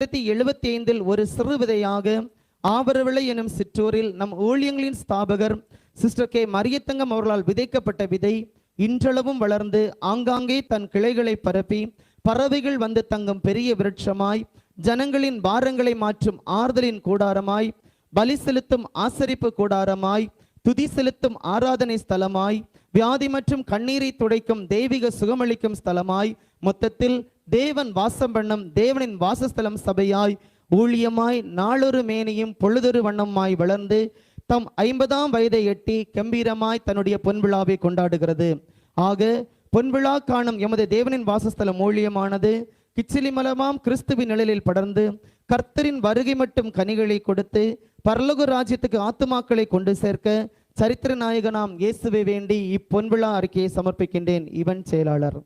1975 ஒரு சிறு விதையாக ஆபரவிளை எனும் சிற்றூரில் நம் ஊழியங்களின் ஸ்தாபகர் சிஸ்டர் கே மரியத்தங்கம் அவர்களால் விதைக்கப்பட்ட விதை இன்றளவும் வளர்ந்து ஆங்காங்கே தன் கிளைகளை பரப்பி பறவைகள் வந்து தங்கும் பெரிய விருட்சமாய், ஜனங்களின் பாரங்களை மாற்றும் ஆறுதலின் கூடாரமாய், பலி செலுத்தும் ஆசரிப்பு கூடாரமாய், துதி செலுத்தும் ஆராதனை ஸ்தலமாய், வியாதி மற்றும் கண்ணீரை துடைக்கும் தெய்வீக சுகமளிக்கும் ஸ்தலமாய், மொத்தத்தில் தேவன் வாசம் பண்ணும் தேவனின் வாசஸ்தலம் சபையாய், ஊழியமாய் நாளொரு மேனியும் பொழுதொரு வண்ணமாய் வளர்ந்து தம் 50ஆம் வயதை எட்டி கம்பீரமாய் தன்னுடைய பொன்விழாவை கொண்டாடுகிறது. ஆக பொன்விழா காணும் எமது தேவனின் வாசஸ்தலம் ஊழியமானது கிச்சிலிமலமாம் கிறிஸ்துவின் நிழலில் படர்ந்து கர்த்தரின் வருகை மட்டும் கனிகளை கொடுத்து பரலோக ராஜ்யத்துக்கு ஆத்துமாக்களை கொண்டு சேர்க்க சரித்திர நாயகனாம் இயேசுவை வேண்டி இப்பொன்விழா அறிக்கையை சமர்ப்பிக்கின்றேன். இவன் செயலாளர்.